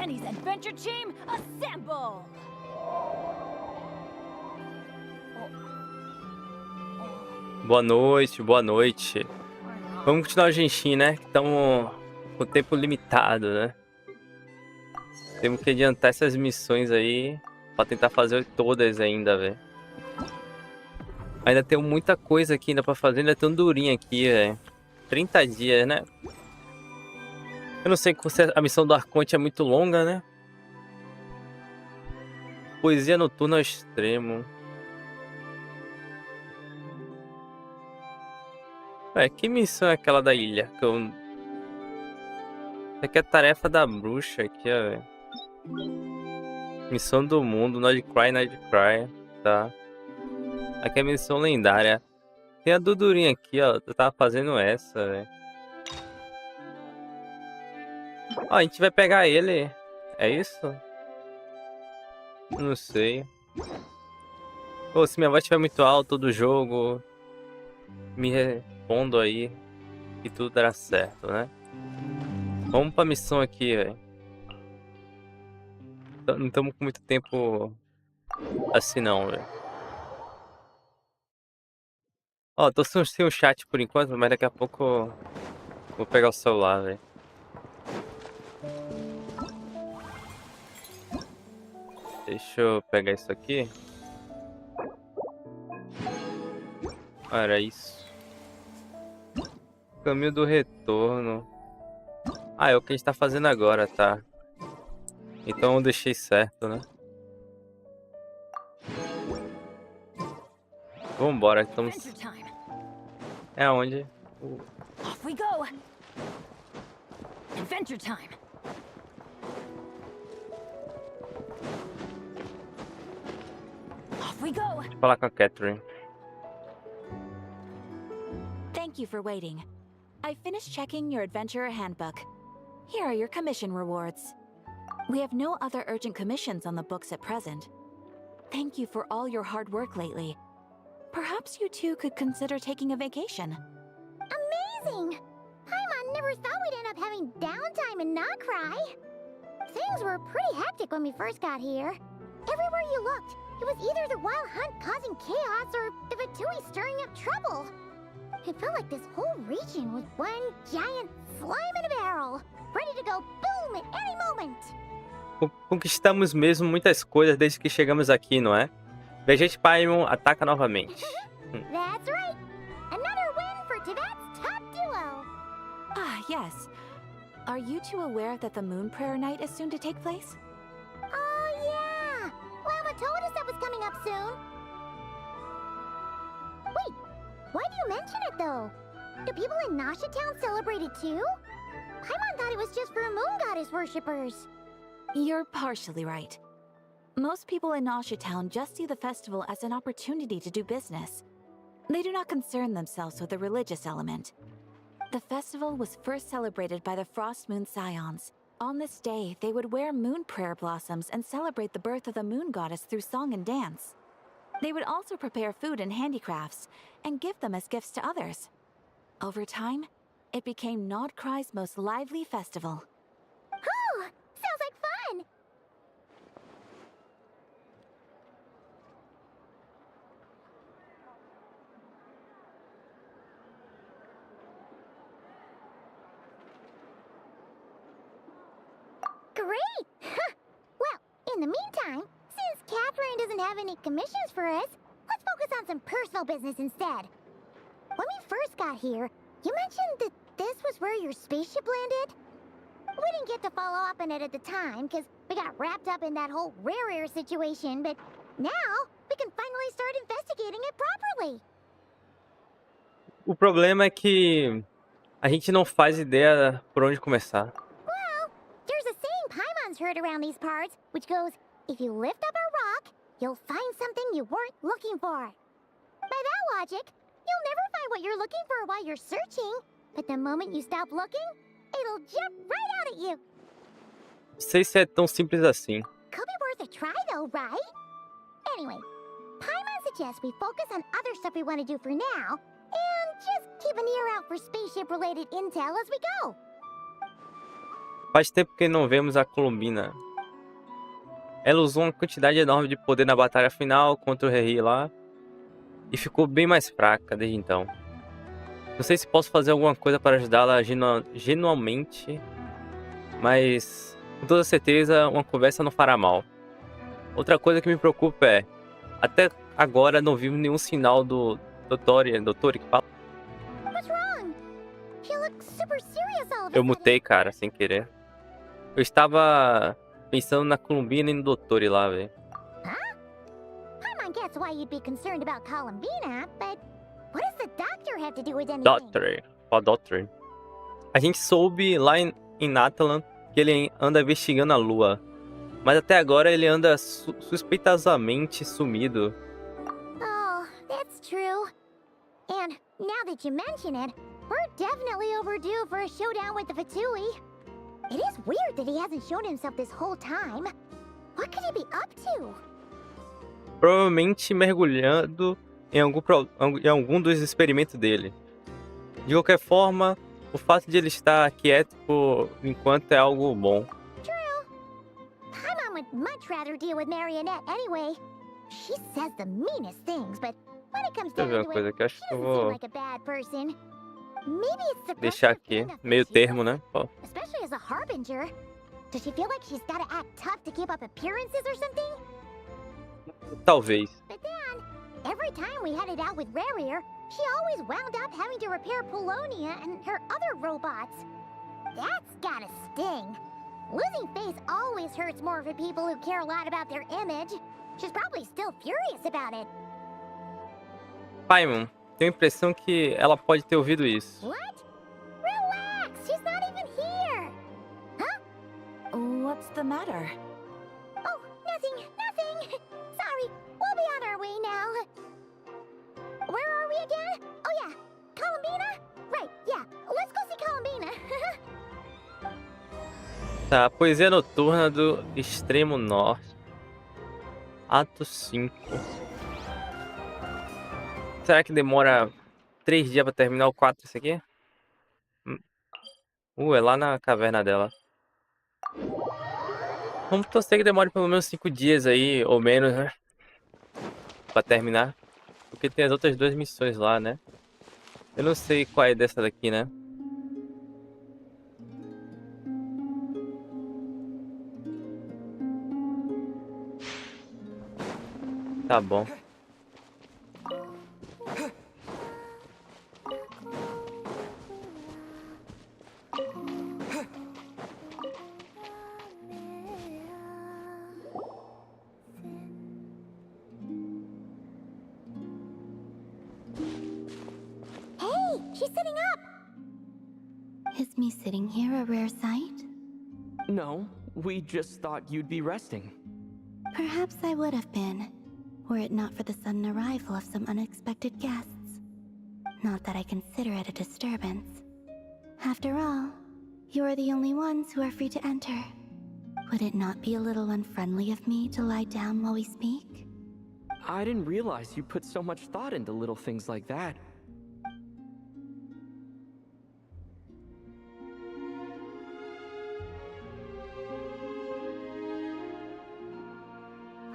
Jenny's adventure team, assemble! Boa noite, boa noite. Vamos continuar o Genshin, né? Estamos com tempo limitado, né? Temos que adiantar essas missões aí pra tentar fazer todas ainda, velho. Ainda tem muita coisa aqui ainda pra fazer, ainda tem um durinho aqui, velho. 30 dias, né? Eu não sei se a missão do Arconte é muito longa, né? Poesia noturna ao extremo. Que missão é aquela da ilha? Que eu... Isso aqui é a tarefa da bruxa aqui, ó, velho. Missão do mundo, Nod-Krai, Nod-Krai, tá. Aqui é a missão lendária. Tem a Dudurinha aqui, ó. Eu tava fazendo essa, velho. Ó, a gente vai pegar ele. É isso? Não sei. Pô, se minha voz estiver muito alta do jogo, me respondo aí e tudo dará certo, né? Vamos pra missão aqui, velho. Não estamos com muito tempo assim não, velho. Ó, tô sem o chat por enquanto, mas daqui a pouco eu vou pegar o celular, velho. Deixa eu pegar isso aqui. Ah, era isso. Caminho do retorno. Ah, é o que a gente tá fazendo agora, tá? Então eu deixei certo, né? Vambora, estamos... É onde? Off we go! Adventure time! Off we go! Deixa eu falar com a Catherine. Thank you for waiting. I finished checking your adventurer handbook. Here are your commission rewards. We have no other urgent commissions on the books at present. Thank you for all your hard work lately. Perhaps you two could consider taking a vacation. Amazing! Paimon never thought we'd end up having downtime in Nod-Krai. Things were pretty hectic when we first got here. Everywhere you looked, it was either the Wild Hunt causing chaos or the Vatui stirring up trouble. It felt like this whole region was one giant slime in a barrel, ready to go boom at any moment. Conquistamos mesmo muitas coisas desde que chegamos aqui, não é? Vegete Paimon ataca novamente. That's right. Another win for Teyvat's top duo. Ah, yes. Are you two aware that the Moon Prayer Night is soon to take place? Oh yeah. Lama told us that was coming up soon. Wait, why do you mention it though? Do people in Nasha Town celebrate it too? Paimon thought it was just for Moon Goddess worshippers. You're partially right. Most people in Nasha Town just see the festival as an opportunity to do business. They do not concern themselves with the religious element. The festival was first celebrated by the Frost Moon Scions. On this day, they would wear moon prayer blossoms and celebrate the birth of the moon goddess through song and dance. They would also prepare food and handicrafts and give them as gifts to others. Over time, it became Nod-Krai's most lively festival. Oh, sounds like fun! Great! Well, in the meantime, since Catherine doesn't have any commissions for us, let's focus on some personal business instead. When we first got here, you mentioned that this was where your spaceship landed? We didn't get to follow up on it at the time, because we got wrapped up in that whole rare situation, but now we can finally start investigating it properly. O problema é que a gente não faz ideia por onde começar. Well, there's a saying Paimon's heard around these parts, which goes, if you lift up a rock, you'll find something you weren't looking for. By that logic, you'll never find what you're looking for while you're searching, but the moment you stop looking, it'll jump right out at you. Não sei se é tão simples assim. Could be worth a try though, right? Anyway, Paimon suggests we focus on other stuff we want to do for now, and just keep an ear out for spaceship-related intel as we go. Faz tempo que não vemos a Colombina. Ela usou uma quantidade enorme de poder na batalha final contra o Rei lá. E ficou bem mais fraca desde então. Não sei se posso fazer alguma coisa para ajudá-la genuinamente. Mas, com toda certeza, uma conversa não fará mal. Outra coisa que me preocupa é... Até agora não vimos nenhum sinal do doutor que fala. What's wrong? She looks super serious all of a Eu sudden. mutei, cara, sem querer. Eu estava pensando na Colombina e no doutor lá, velho. I might guess why you'd be concerned about Columbina, but what does the doctor have to do with anything? Doctor. Ó, Doctor. A gente soube lá em Natalan que ele anda investigando a lua. Mas até agora ele anda suspeitosamente sumido. Oh, that's true. And now that you mention it, we're definitely overdue for a showdown with the Fatui. It is weird that he hasn't shown himself this whole time. What could he be up to? Provavelmente mergulhando em algum dos experimentos dele. De qualquer forma, o fato de ele estar quieto por enquanto é algo bom. My mom would much rather deal with Marionette anyway. She says the meanest things, but when it comes Deixa eu down ver uma to coisa it, que eu acho she que eu doesn't seem vou like a bad person. Maybe it's the deixar pressure of aqui. being a Meio Fatui, termo, né? Ó, especially as a harbinger. Does she feel like she's gotta act tough to keep up appearances or something? talvez. But then, every time we headed out with Rarier, she always wound up having to repair Polonia and her other robots. That's gotta sting. Losing face always hurts more for people who care a lot about their image. She's probably still furious about it. Paimon, tenho a impressão que ela pode ter ouvido isso. What? Relax, she's not even here. What's the matter? Oh, nothing. Sorry, we'll be on our way now. Where are we again? Oh yeah, Columbina? Right, yeah, let's go see Columbina. Tá, Poesia Noturna do Extremo Norte. Ato 5. Será que demora 3 dias pra terminar o 4 isso aqui? É lá na caverna dela. Vamos torcer que demore pelo menos 5 dias aí, ou menos, né? Pra terminar. Porque tem as outras 2 missões lá, né? Eu não sei qual é dessa daqui, né? Tá bom. Hey, she's sitting up. Is me sitting here a rare sight? No, we just thought you'd be resting. Perhaps I would have been, were it not for the sudden arrival of some unexpected guests. Not that I consider it a disturbance. After all, you are the only ones who are free to enter. Would it not be a little unfriendly of me to lie down while we speak? I didn't realize you put so much thought into little things like that.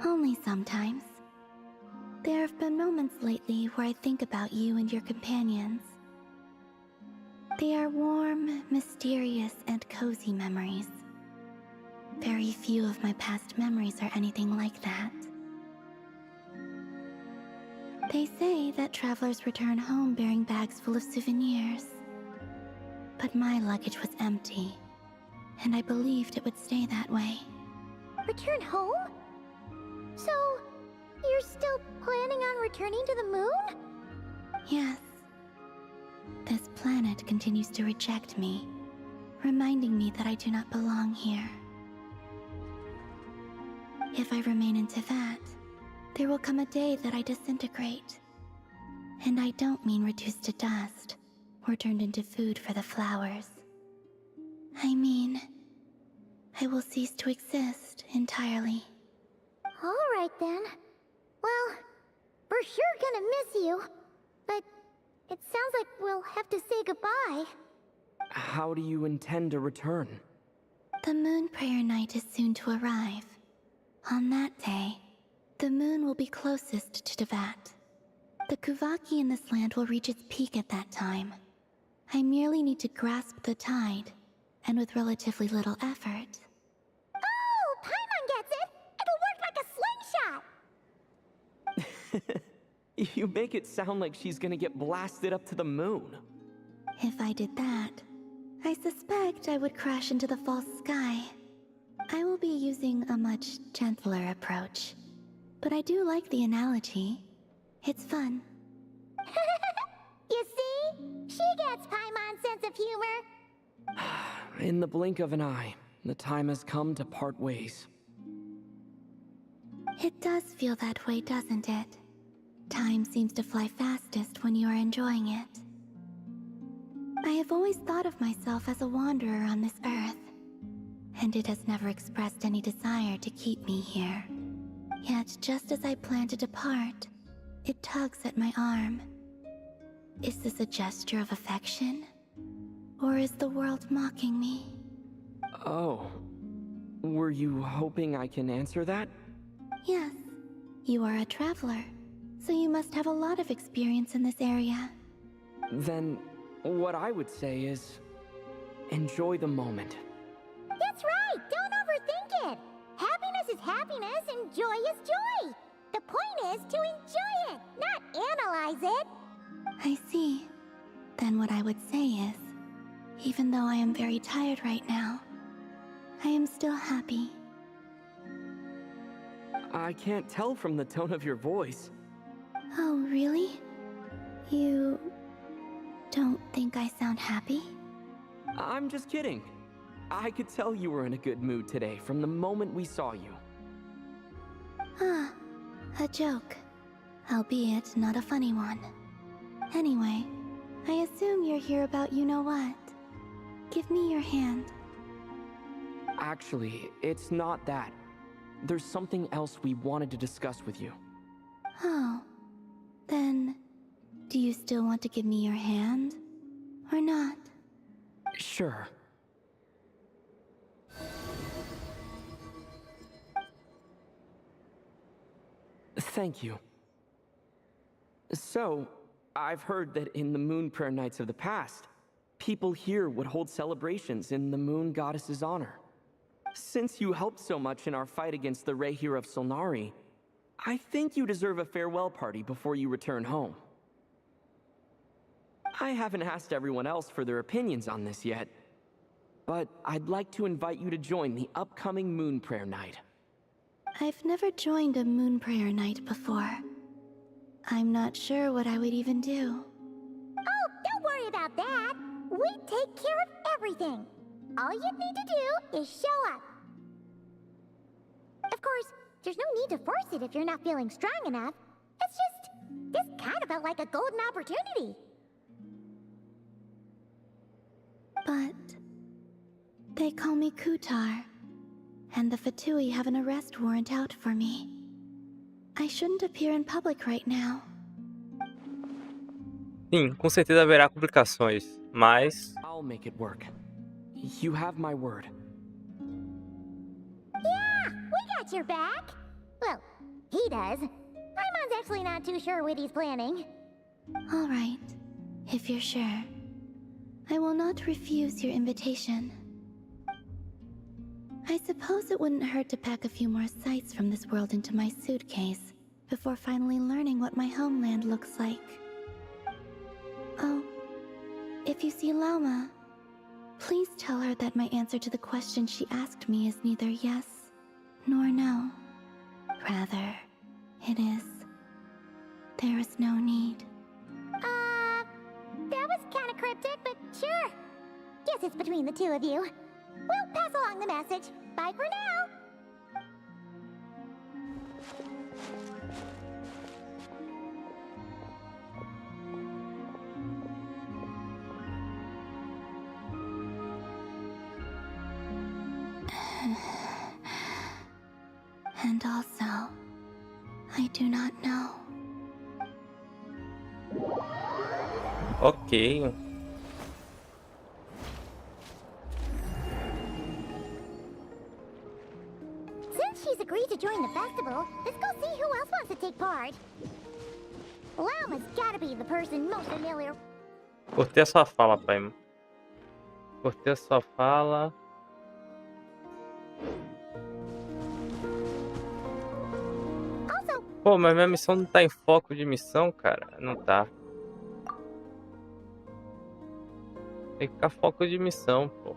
Only sometimes. There have been moments lately where I think about you and your companions. They are warm, mysterious, and cozy memories. Very few of my past memories are anything like that. They say that travelers return home bearing bags full of souvenirs. But my luggage was empty, and I believed it would stay that way. Return home? So, you're still planning on returning to the moon? Yes. This planet continues to reject me, reminding me that I do not belong here. If I remain in Teyvat, there will come a day that I disintegrate. And I don't mean reduced to dust, or turned into food for the flowers. I mean, I will cease to exist entirely. Alright then. Well, we're sure gonna miss you. But it sounds like we'll have to say goodbye. How do you intend to return? The moon prayer night is soon to arrive. On that day, the moon will be closest to Teyvat. The Kuvaki in this land will reach its peak at that time. I merely need to grasp the tide, and with relatively little effort. Oh, Paimon gets it! It'll work like a slingshot! You make it sound like she's gonna get blasted up to the moon. If I did that, I suspect I would crash into the false sky. I will be using a much gentler approach. But I do like the analogy. It's fun. You see? She gets Paimon's sense of humor. In the blink of an eye, the time has come to part ways. It does feel that way, doesn't it? Time seems to fly fastest when you are enjoying it. I have always thought of myself as a wanderer on this earth, and it has never expressed any desire to keep me here. Yet, just as I plan to depart, it tugs at my arm. Is this a gesture of affection? Or is the world mocking me? Oh. Were you hoping I can answer that? Yes. You are a traveler, so you must have a lot of experience in this area. Then, what I would say is, enjoy the moment. That's right! Don't overthink it! Happiness is happiness and joy is joy! The point is to enjoy it, not analyze it! I see. Then what I would say is, even though I am very tired right now, I am still happy. I can't tell from the tone of your voice. Oh, really? You don't think I sound happy? I'm just kidding. I could tell you were in a good mood today from the moment we saw you. Ah, a joke. Albeit not a funny one. Anyway, I assume you're here about you-know-what. Give me your hand. Actually, it's not that. There's something else we wanted to discuss with you. Oh. Then, do you still want to give me your hand? Or not? Sure. Thank you. So, I've heard that in the moon prayer nights of the past, people here would hold celebrations in the moon goddess's honor. Since you helped so much in our fight against the Rehir of Solnari, I think you deserve a farewell party before you return home. I haven't asked everyone else for their opinions on this yet, but I'd like to invite you to join the upcoming moon prayer night. I've never joined a moon prayer night before. I'm not sure what I would even do. Oh, don't worry about that! We take care of everything! All you need to do is show up. Of course, there's no need to force it if you're not feeling strong enough. It's just, this kind of felt like a golden opportunity. But they call me Kutar, and the Fatui have an arrest warrant out for me. I shouldn't appear in public right now. Sim, com certeza haverá complicações, mas I'll make it work. You have my word. Yeah, we got your back. Well, he does. Paimon's actually not too sure what he's planning. All right, if you're sure. I will not refuse your invitation. I suppose it wouldn't hurt to pack a few more sights from this world into my suitcase before finally learning what my homeland looks like. Oh, if you see Lauma, please tell her that my answer to the question she asked me is neither yes nor no. Rather, it is, there is no need. That was kinda cryptic, but sure. Guess it's between the two of you. We'll pass along the message. Bye for now. And also, I do not know. ok. agreed to join the festival, let's go see who else wants to take part. Lama's gotta be the person most familiar. Cortei a sua fala, pai. Cortei a sua fala. Also, Pô, mas minha missão não tá em foco de missão, cara. Não tá. Tem que ficar foco de missão, pô.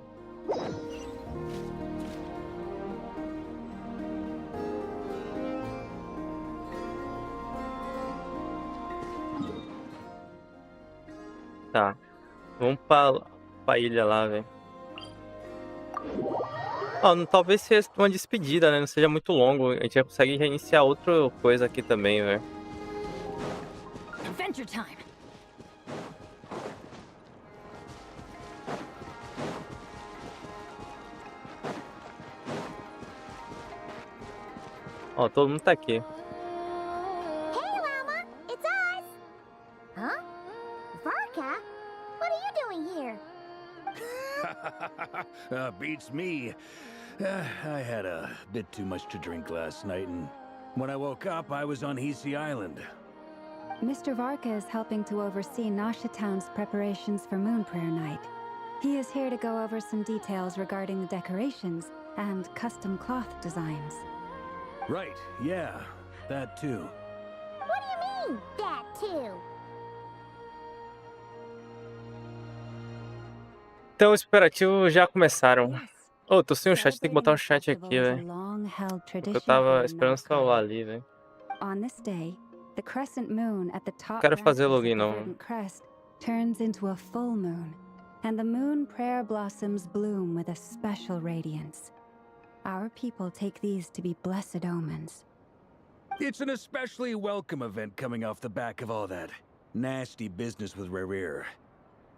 Tá. Vamos pra ilha lá, velho. Ó, talvez seja uma despedida, né? Não seja muito longo. A gente já consegue reiniciar outra coisa aqui também, velho. Adventure time. Ó, todo mundo tá aqui. hey Lama, it's us! Huh? Varka? What are you doing here? Beats me. I had a bit too much to drink last night, and when I woke up, I was on Hisi Island. Mr. Varka is helping to oversee Nasha Town's preparations for Moon Prayer Night. He is here to go over some details regarding the decorations and custom cloth designs. Right, yeah, that too. What do you mean, that too? Então, os preparativos já começaram. Ô, tô sem o chat, tem que botar o chat aqui, velho. Porque eu tava esperando o celular ali, velho. On this day, the crescent moon at the top Quero fazer branches of login, the não. verdant crest turns into a full moon, and the moon prayer blossoms bloom with a special radiance. Our people take these to be blessed omens. It's an especially welcome event coming off the back of all that nasty business with Rare.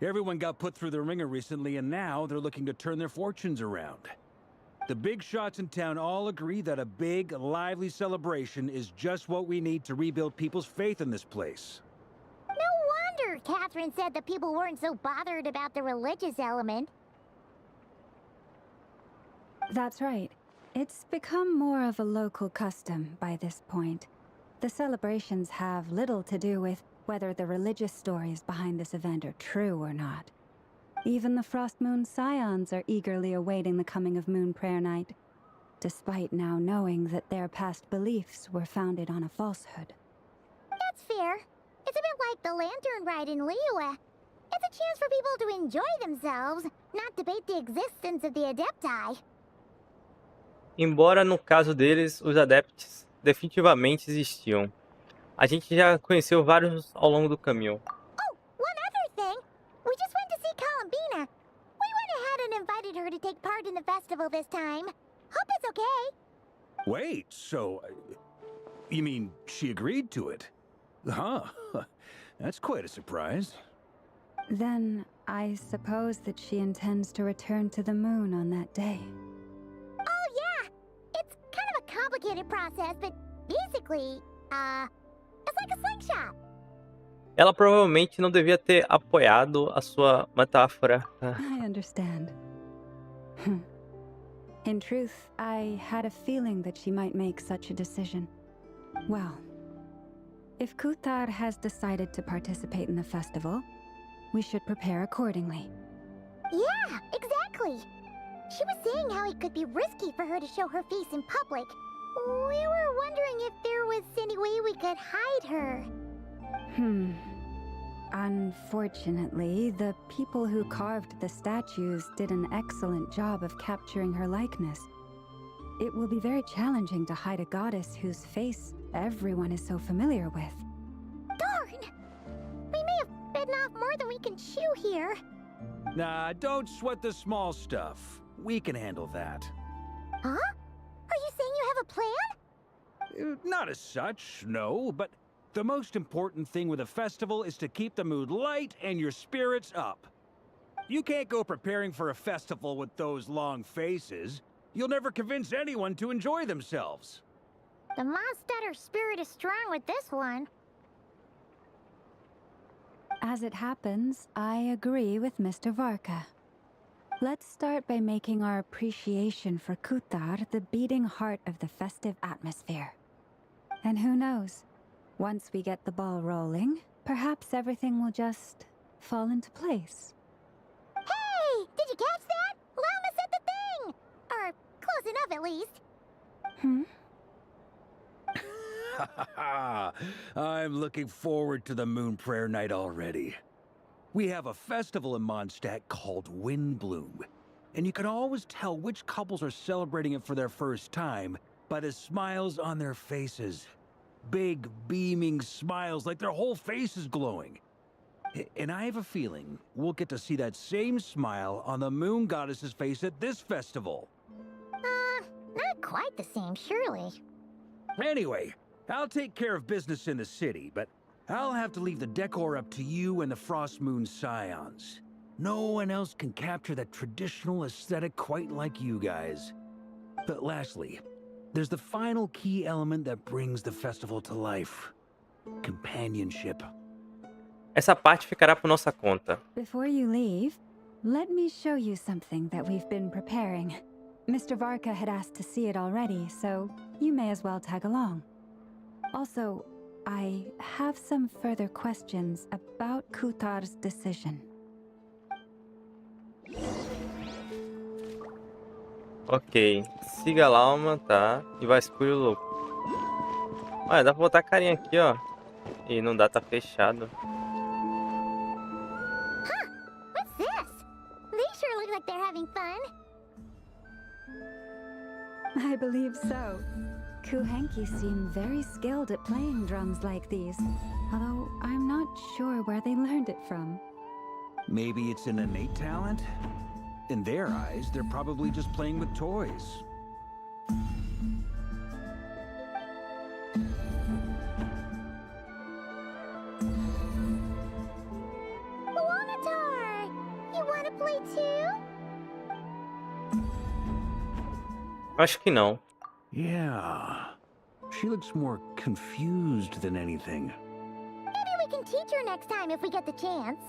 Everyone got put through the ringer recently, and now they're looking to turn their fortunes around. The big shots in town all agree that a big, lively celebration is just what we need to rebuild people's faith in this place. No wonder Catherine said that people weren't so bothered about the religious element. That's right. It's become more of a local custom by this point. The celebrations have little to do with whether the religious stories behind this event are true or not. Even the Frost Moon Scions are eagerly awaiting the coming of Moon Prayer Night, despite now knowing that their past beliefs were founded on a falsehood. That's fair. It's a bit like the lantern ride in Liyue. It's a chance for people to enjoy themselves, not debate the existence of the Adepti. Embora no caso deles, os adeptos definitivamente existiam. A gente já conheceu vários ao longo do caminho. Oh, one other thing. We just went to see Columbina. We went ahead and invited her to take part in the festival this time. Hope it's okay. Wait, so... you mean she agreed to it? Huh. That's quite a surprise. Then, I suppose that she intends to return to the moon on that day. Oh, yeah. It's kind of a complicated process, but basically, it's like a slingshot. Ela provavelmente não devia ter apoiado a sua metáfora. I understand. In truth, I had a feeling that she might make such a decision. Well, if Kuthar has decided to participate in the festival, we should prepare accordingly. Yeah, exactly. She was saying how it could be risky for her to show her face in public. We were wondering if there was any way we could hide her. Unfortunately, the people who carved the statues did an excellent job of capturing her likeness. It will be very challenging to hide a goddess whose face everyone is so familiar with. Darn! We may have bitten off more than we can chew here. Nah, don't sweat the small stuff. We can handle that. Huh? Are you saying you have a plan? Not as such, no, but the most important thing with a festival is to keep the mood light and your spirits up. You can't go preparing for a festival with those long faces. You'll never convince anyone to enjoy themselves. The Monstetter spirit is strong with this one. As it happens, I agree with Mr. Varka. Let's start by making our appreciation for Kutar the beating heart of the festive atmosphere. And who knows? Once we get the ball rolling, perhaps everything will just fall into place. Hey! Did you catch that? Llama said the thing! Or close enough, at least. I'm looking forward to the Moon Prayer Night already. We have a festival in Mondstadt called Windbloom, and you can always tell which couples are celebrating it for their first time by the smiles on their faces. Big, beaming smiles like their whole face is glowing. And I have a feeling we'll get to see that same smile on the Moon Goddess's face at this festival. Not quite the same, surely. Anyway, I'll take care of business in the city, but I'll have to leave the decor up to you and the Frost Moon Scions. No one else can capture that traditional aesthetic quite like you guys. But lastly, there's the final key element that brings the festival to life. Companionship. Essa parte ficará por nossa conta. Before you leave, let me show you something that we've been preparing. Mr. Varka had asked to see it already, so you may as well tag along. Also, I have some further questions about Kutar's decision. Ok, siga a alma, tá? E vai escolher o louco. Olha, dá pra botar a carinha aqui, ó. E não dá, tá fechado. What's this? They sure look like they're having fun. I believe so. Kuhenki seem very skilled at playing drums like these, although I'm not sure where they learned it from. Maybe it's an innate talent? In their eyes, they're probably just playing with toys. Wanatar! You wanna play too? Acho que não. Yeah. She looks more confused than anything. Maybe we can teach her next time if we get the chance.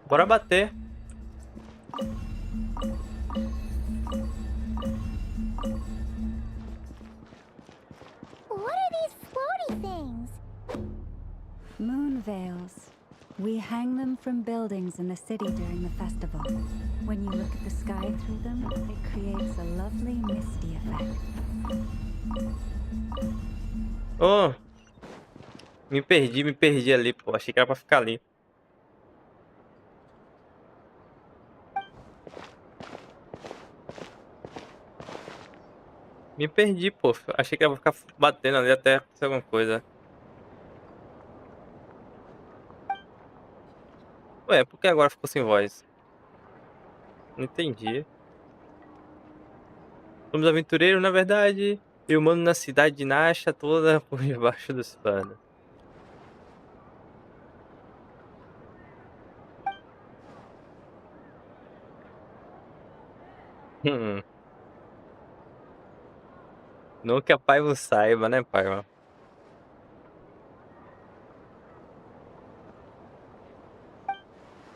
Bora bater. What are these floaty things? Moon veils. We hang them from buildings in the city during the festival. When you look at the sky through them, it creates a lovely misty effect. Oh! Me perdi ali, pô. Achei que era pra ficar ali. Me perdi, pô. Achei que era pra ficar batendo ali até acontecer alguma coisa. Ué, por que agora ficou sem voz? Não entendi. Somos aventureiros, na verdade. E humano na cidade de Nasha, toda por debaixo dos panos. Hum. Não que a Paiva saiba, né, Paiva?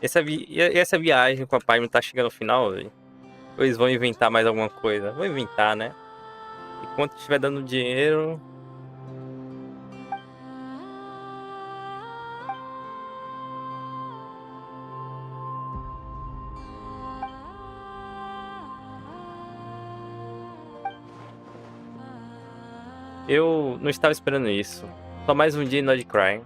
Essa viagem com a Paiva tá chegando ao final, velho? Ou eles vão inventar mais alguma coisa? Vou inventar, né? Enquanto estiver dando dinheiro... Eu não estava esperando isso. Só mais um dia em Nod-Krai.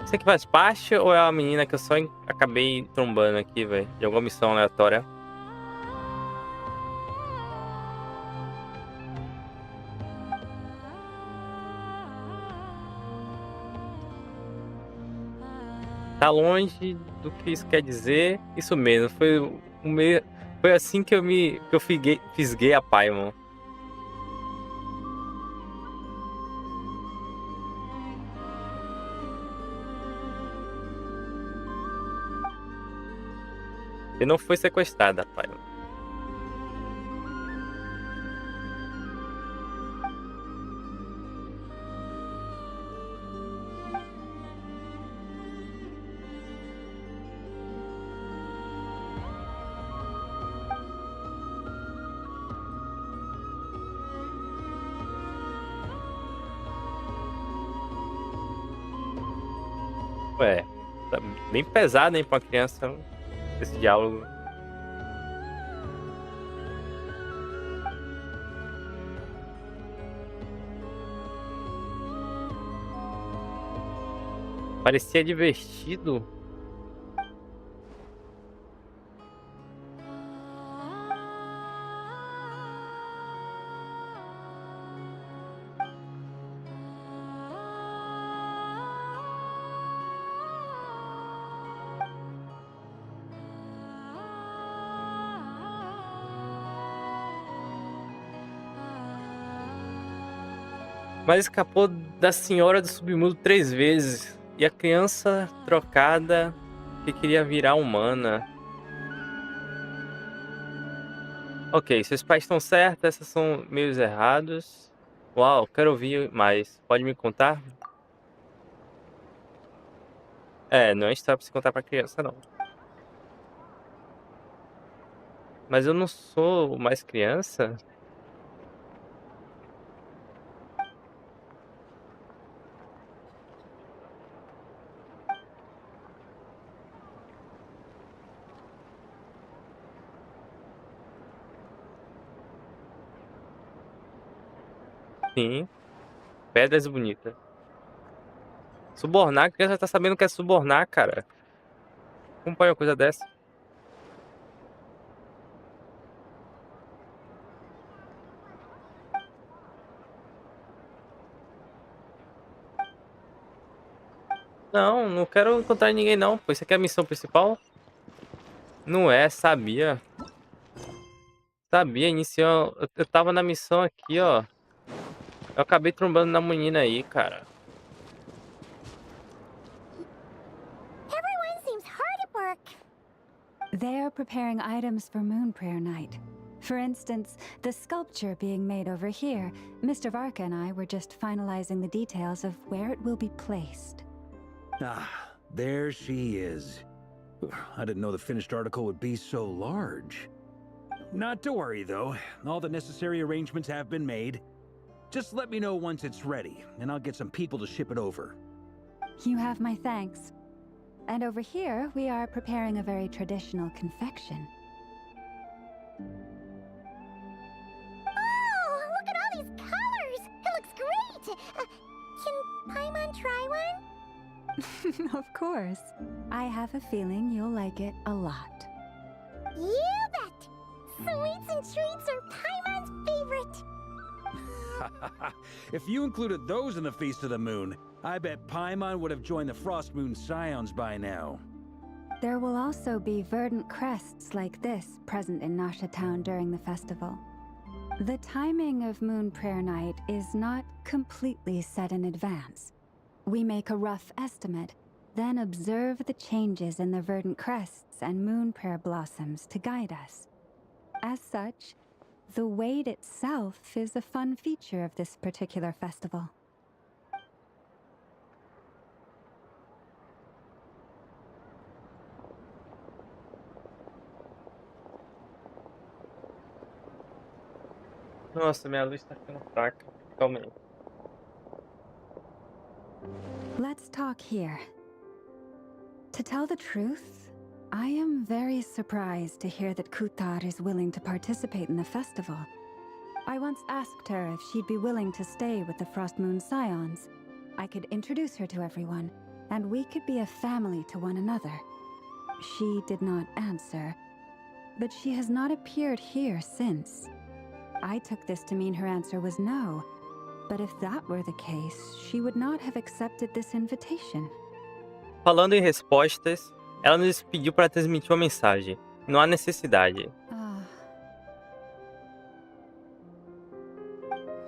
Isso aqui faz parte ou é a menina que eu só acabei trombando aqui, velho? De alguma missão aleatória? Tá longe do que isso quer dizer. Isso mesmo, foi assim que eu fisguei a Paimon. E não foi sequestrada, Paimon. Ué, tá bem pesado, hein, pra uma criança, esse diálogo. Parecia divertido. Mas escapou da senhora do submundo 3 vezes. E a criança trocada que queria virar humana. Ok, seus pais estão certos, essas são meios errados. Uau, quero ouvir mais. Pode me contar? Não é história pra se contar pra criança, não. Mas eu não sou mais criança? Sim, pedras bonitas. Subornar? A criança tá sabendo o que é subornar, cara. Como pode uma coisa dessa? Não, não quero encontrar ninguém não, pô. Isso aqui é a missão principal? Não é, sabia. Sabia, iniciou. Eu tava na missão aqui, ó. Eu acabei trombando na menina aí, cara. Everyone seems hard at work. They're preparing items for Moon Prayer Night. For instance, the sculpture being made over here. Mr. Varka and I were just finalizing the details of where it will be placed. Ah, there she is. I didn't know the finished article would be so large. Not to worry, though. All the necessary arrangements have been made. Just let me know once it's ready, and I'll get some people to ship it over. You have my thanks. And over here, we are preparing a very traditional confection. Oh, look at all these colors! It looks great! Can Paimon try one? Of course. I have a feeling you'll like it a lot. You bet! Sweets and treats are Paimon's favorite! If you included those in the Feast of the Moon, I bet Paimon would have joined the Frost Moon Scions by now. There will also be verdant crests like this present in Nasha Town during the festival. The timing of Moon Prayer Night is not completely set in advance. We make a rough estimate, then observe the changes in the verdant crests and moon prayer blossoms to guide us. As such, the wait itself is a fun feature of this particular festival. Nossa, minha luz tá ficando fraca. Calma aí. Let's talk here. To tell the truth, I am very surprised to hear that Kutar is willing to participate in the festival. I once asked her if she'd be willing to stay with the Frost Moon Scions. I could introduce her to everyone, and we could be a family to one another. She did not answer, but she has not appeared here since. I took this to mean her answer was no, but if that were the case, she would not have accepted this invitation. Falando em respostas, ela nos pediu para transmitir uma mensagem. Não há necessidade.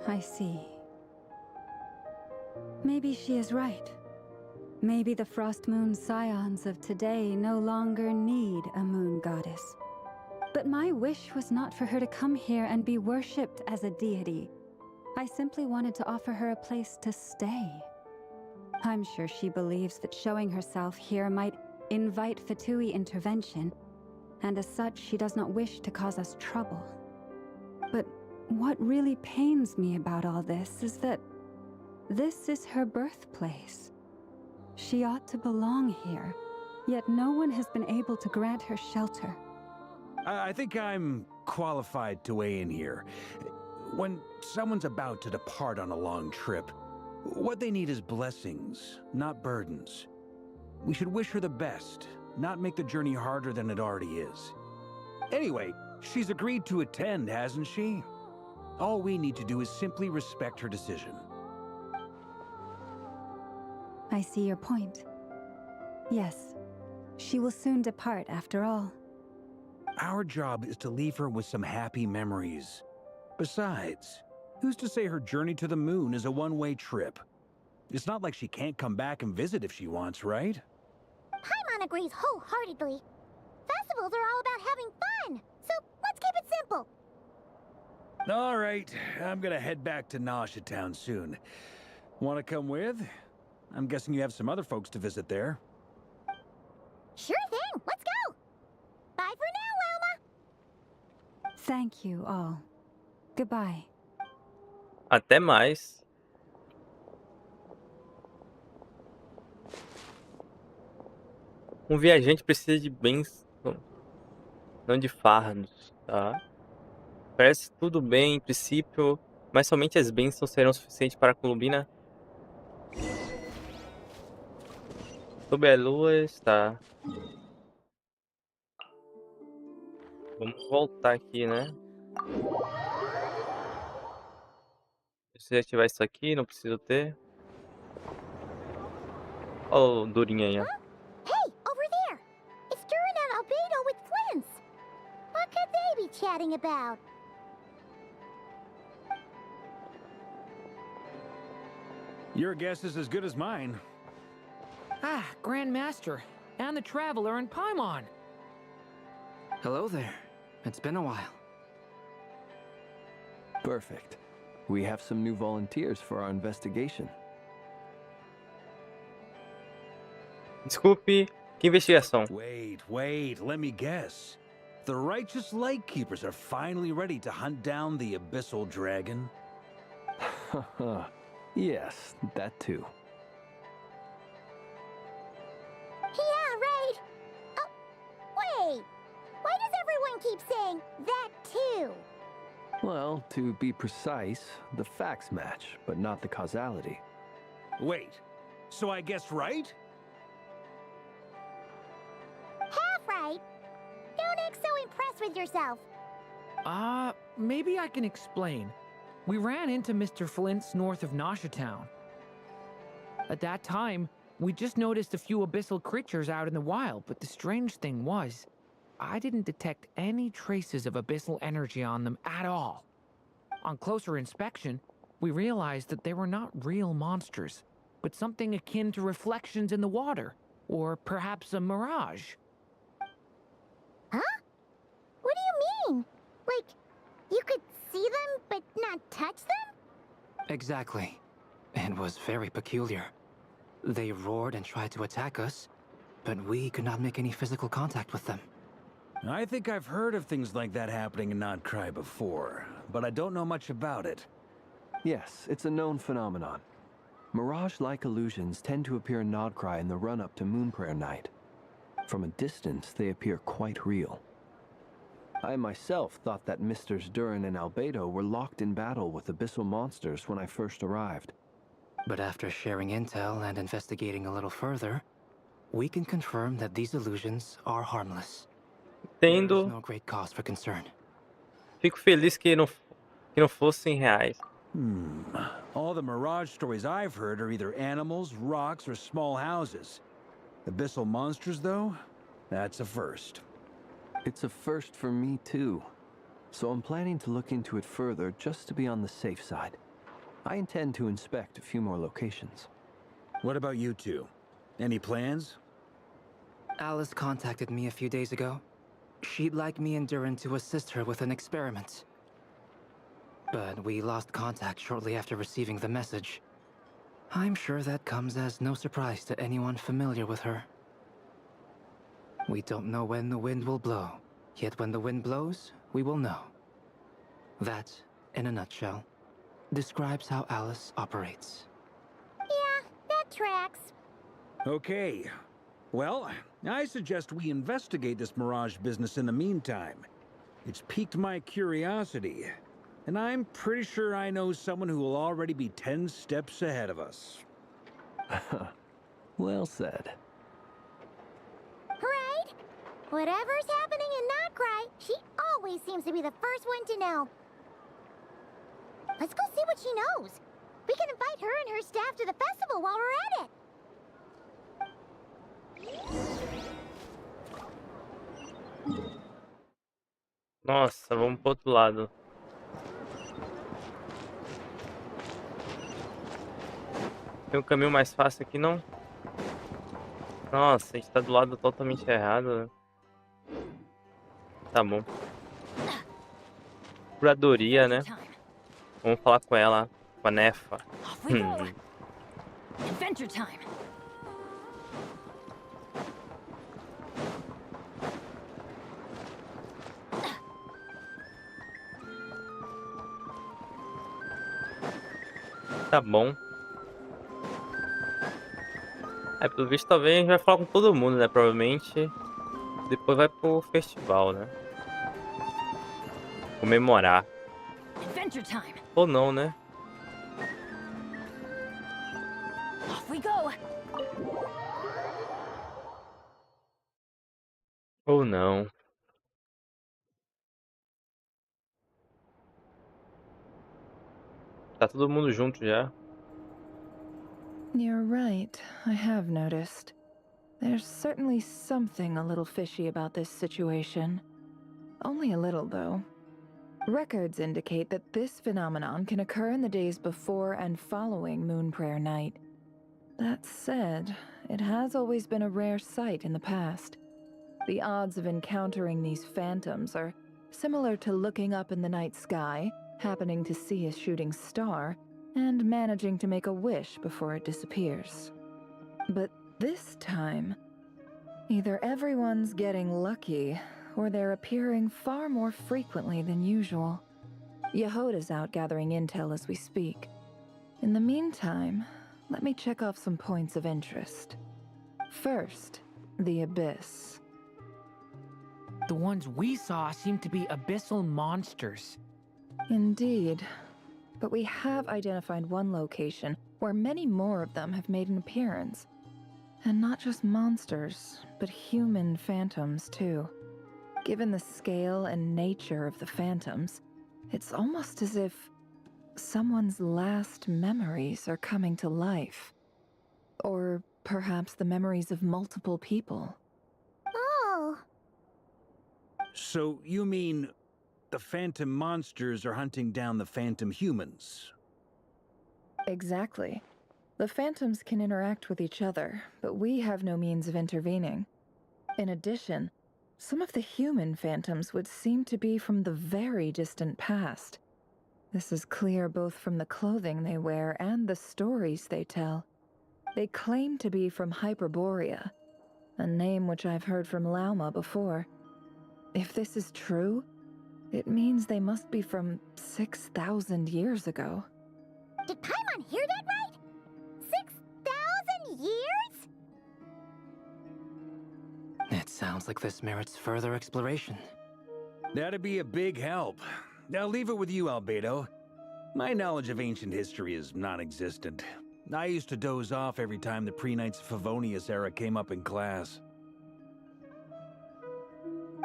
I see. Maybe she is right. Maybe the Frost Moon Scions of today no longer need a moon goddess. But my wish was not for her to come here and be worshipped as a deity. I simply wanted to offer her a place to stay. I'm sure she believes that showing herself here might invite Fatui intervention, and as such she does not wish to cause us trouble. But what really pains me about all this is that this is her birthplace. She ought to belong here, yet no one has been able to grant her shelter. I think I'm qualified to weigh in here. When someone's about to depart on a long trip, what they need is blessings, not burdens. We should wish her the best, not make the journey harder than it already is. Anyway, she's agreed to attend, hasn't she? All we need to do is simply respect her decision. I see your point. Yes, she will soon depart after all. Our job is to leave her with some happy memories. Besides, who's to say her journey to the moon is a one-way trip? It's not like she can't come back and visit if she wants, right? Paimon agrees wholeheartedly. Festivals are all about having fun, so let's keep it simple. All right, I'm gonna head back to Nausea Town soon. Want to come with? I'm guessing you have some other folks to visit there. Sure thing, let's go! Bye for now, Wilma! Thank you all. Goodbye. Até mais. Um viajante precisa de bens, não de fardos, tá? Parece tudo bem em princípio, mas somente as bênçãos serão suficientes para a Columbina. Sob a lua está. Vamos voltar aqui, né? Preciso ativar isso aqui, não preciso ter. Olha o durinho aí, ó. Hey, over there! It's Durin and Albedo with Flints! What could they be chatting about? Your guess is as good as mine. Ah, Grand Master, and the Traveler and Paimon. Hello there. It's been a while. Perfect. We have some new volunteers for our investigation. Desculpe, que investigação? Wait, let me guess. The righteous Lightkeepers are finally ready to hunt down the Abyssal Dragon? Yes, that too. Yeah, right! Oh, wait! Why does everyone keep saying that too? Well, to be precise, the facts match, but not the causality. Wait, so I guessed right? Half right! Don't act so impressed with yourself. Maybe I can explain. We ran into Mr. Flint's north of Nausea Town. At that time, we just noticed a few abyssal creatures out in the wild, but the strange thing was, I didn't detect any traces of abyssal energy on them at all. On closer inspection, we realized that they were not real monsters, but something akin to reflections in the water, or perhaps a mirage. Huh? What do you mean? Like, you could see them, but not touch them? Exactly. It was very peculiar. They roared and tried to attack us, but we could not make any physical contact with them. I think I've heard of things like that happening in Nod-Krai before, but I don't know much about it. Yes, it's a known phenomenon. Mirage-like illusions tend to appear in Nod-Krai in the run-up to Moon Prayer Night. From a distance, they appear quite real. I myself thought that Misters Durin and Albedo were locked in battle with abyssal monsters when I first arrived. But after sharing intel and investigating a little further, we can confirm that these illusions are harmless. There is Entendo. no great cause for concern. Fico feliz que não fossem reais. All the Mirage stories I've heard are either animals, rocks, or small houses. Abyssal monsters, though? That's a first. It's a first for me, too. So I'm planning to look into it further just to be on the safe side. I intend to inspect a few more locations. What about you two? Any plans? Alice contacted me a few days ago. She'd like me and Durin to assist her with an experiment. But we lost contact shortly after receiving the message. I'm sure that comes as no surprise to anyone familiar with her. We don't know when the wind will blow, yet when the wind blows, we will know. That, in a nutshell, describes how Alice operates. Yeah, that tracks. Okay. Well, I suggest we investigate this Mirage business in the meantime. It's piqued my curiosity, and I'm pretty sure I know someone who will already be 10 steps ahead of us. Well said. Right? Whatever's happening in Nod-Krai, she always seems to be the first one to know. Let's go see what she knows. We can invite her and her staff to the festival while we're at it. Nossa, vamos pro outro lado. Tem um caminho mais fácil aqui, não? Nossa, a gente tá do lado totalmente errado, né? Tá bom. Curadoria, né? Vamos falar com ela, com a Nefa. Off we go. Adventure time. Tá bom. É, pelo visto talvez a gente vai falar com todo mundo, né? Provavelmente. Depois vai pro festival, né? Comemorar. Adventure time. Ou não, né? Off we go. Ou não. Tá todo mundo junto já. You're right, I have noticed. There's certainly something a little fishy about this situation. Only a little, though. Records indicate that this phenomenon can occur in the days before and following Moon Prayer Night. That said, it has always been a rare sight in the past. The odds of encountering these phantoms are similar to looking up in the night sky, happening to see a shooting star, and managing to make a wish before it disappears. But this time, either everyone's getting lucky, or they're appearing far more frequently than usual. Yehoda's out gathering intel as we speak. In the meantime, let me check off some points of interest. First, the Abyss. The ones we saw seem to be abyssal monsters. Indeed. But we have identified one location where many more of them have made an appearance. And not just monsters, but human phantoms too. Given the scale and nature of the phantoms, it's almost as if someone's last memories are coming to life. Or perhaps the memories of multiple people. Oh. So you mean the phantom monsters are hunting down the phantom humans? Exactly. The phantoms can interact with each other, but we have no means of intervening. In addition, some of the human phantoms would seem to be from the very distant past. This is clear both from the clothing they wear and the stories they tell. They claim to be from Hyperborea, a name which I've heard from Lauma before. If this is true, it means they must be from 6,000 years ago. Did Paimon hear that right? 6,000 years? It sounds like this merits further exploration. That'd be a big help. I'll leave it with you, Albedo. My knowledge of ancient history is non-existent. I used to doze off every time the pre-Knights of Favonius era came up in class.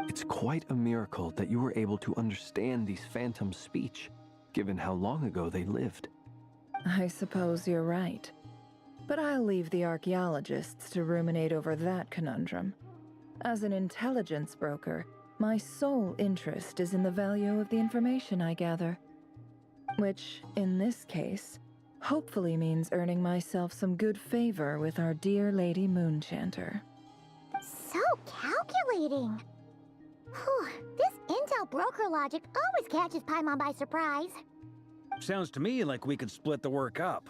It's quite a miracle that you were able to understand these phantoms' speech, given how long ago they lived. I suppose you're right. But I'll leave the archaeologists to ruminate over that conundrum. As an intelligence broker, my sole interest is in the value of the information I gather. Which, in this case, hopefully means earning myself some good favor with our dear Lady Moonchanter. So calculating. Whew, this intel broker logic always catches Paimon by surprise. Sounds to me like we could split the work up.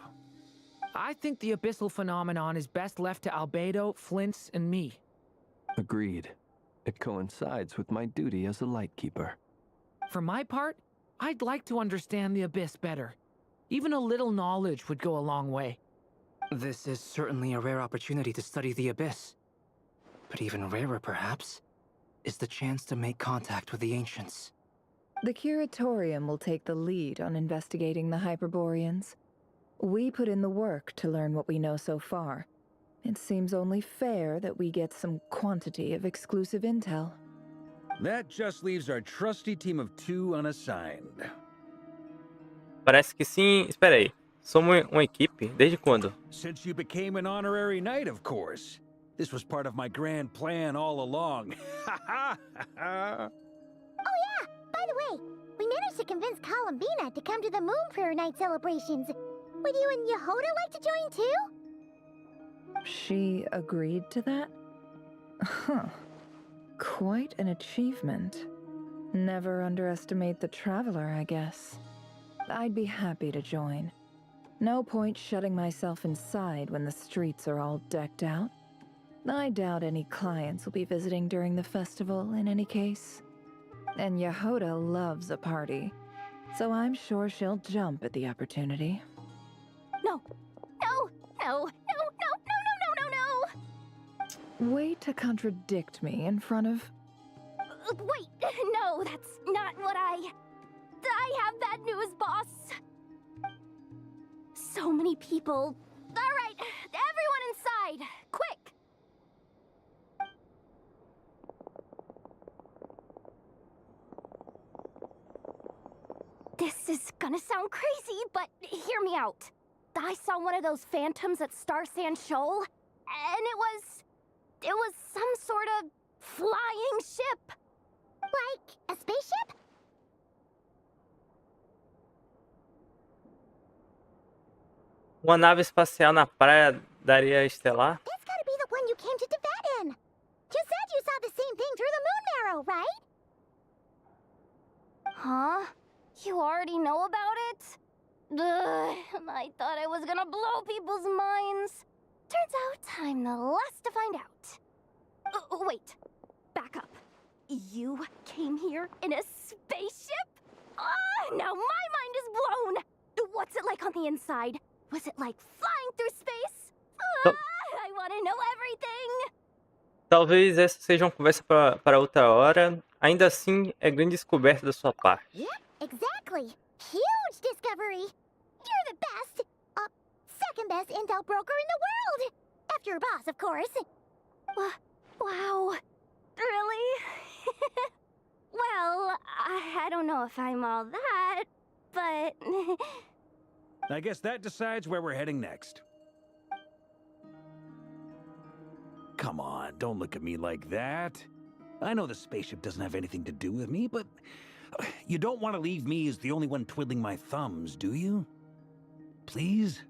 I think the abyssal phenomenon is best left to Albedo, Flints, and me. Agreed. It coincides with my duty as a lightkeeper. For my part, I'd like to understand the abyss better. Even a little knowledge would go a long way. This is certainly a rare opportunity to study the Abyss. But even rarer, perhaps, is the chance to make contact with the Ancients. The Curatorium will take the lead on investigating the Hyperboreans. We put in the work to learn what we know so far. It seems only fair that we get some quantity of exclusive intel. That just leaves our trusty team of 2 unassigned. Parece que sim. Espera aí. Somos uma equipe? Desde quando? Since you became an honorary knight, of course. This was part of my grand plan all along. Oh yeah! By the way, we managed to convince Columbina to come to the Moon Prayer Night celebrations. Would you and Yehoda like to join too? She agreed to that? Huh. Quite an achievement. Never underestimate the traveler, I guess. I'd be happy to join. No point shutting myself inside when the streets are all decked out. I doubt any clients will be visiting during the festival in any case. And Yehoda loves a party, so I'm sure she'll jump at the opportunity. No! No! No! No! No! No! No! No! No! Way to contradict me in front of... Wait! No, that's not what I have bad news, boss! So many people. Alright, everyone inside! Quick! This is gonna sound crazy, but hear me out. I saw one of those phantoms at Star Sand Shoal, and it was some sort of flying ship. Like a spaceship? Uma nave espacial na praia da areia estelar? That's gotta be the one you came to Teyvat in. You said you saw the same thing through the moon marrow, right? Huh? You already know about it? Ugh, I thought I was gonna blow people's minds. Turns out I'm the last to find out. Wait, back up. You came here in a spaceship? Now my mind is blown! What's it like on the inside? Was it like flying through space? I wanna know everything! Talvez essa seja uma conversa para outra hora. Ainda assim, é grande descoberta da sua parte. Yep, exactly. Huge discovery. You're the best, second best intel broker in the world. After your boss, of course. Wow. Really? Well, I don't know if I'm all that, but... I guess that decides where we're heading next. Come on, don't look at me like that. I know the spaceship doesn't have anything to do with me, but you don't want to leave me as the only one twiddling my thumbs, do you? Please?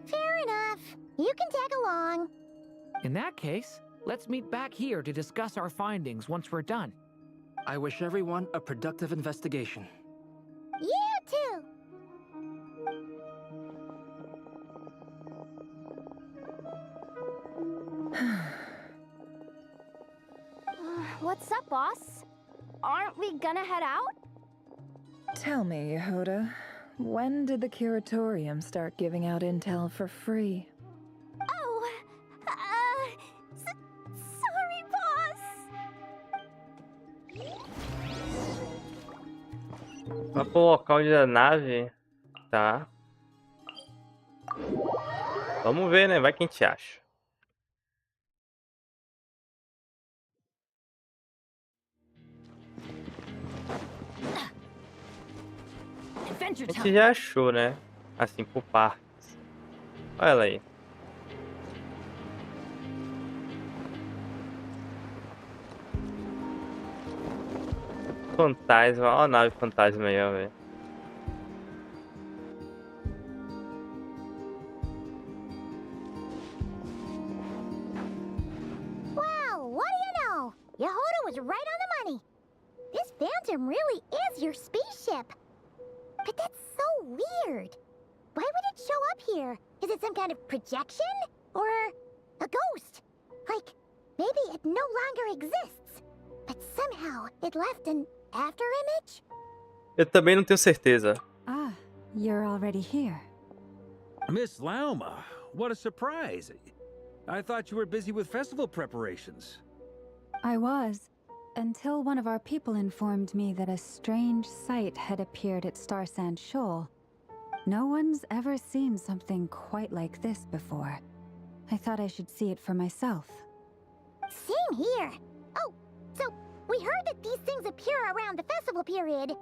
Fair enough. You can tag along. In that case, let's meet back here to discuss our findings once we're done. I wish everyone a productive investigation. You too. What's up, boss? Aren't we gonna head out? Tell me, Yehoda, when did the Curatorium start giving out intel for free? Oh, sorry, boss. Vai pro local da nave. Tá. Vamos ver, né? Vai que a gente acha. A gente já achou, né? Assim, por partes. Olha ela aí. Fantasma. Olha a nave fantasma aí, ó, velho. Wow, what do you know? Yehoda was right on the money. This phantom really is your spaceship. But that's so weird. Why would it show up here? Is it some kind of projection? Or a ghost? Like, maybe it no longer exists. But somehow it left an after image? Eu também não tenho certeza. Ah, you're already here. Miss Lauma, what a surprise. I thought you were busy with festival preparations. I was, until one of our people informed me that a strange sight had appeared at Star Sand Shoal. No one's ever seen something quite like this before. I thought I should see it for myself. Same here. Oh, so we heard that these things appear around the festival period.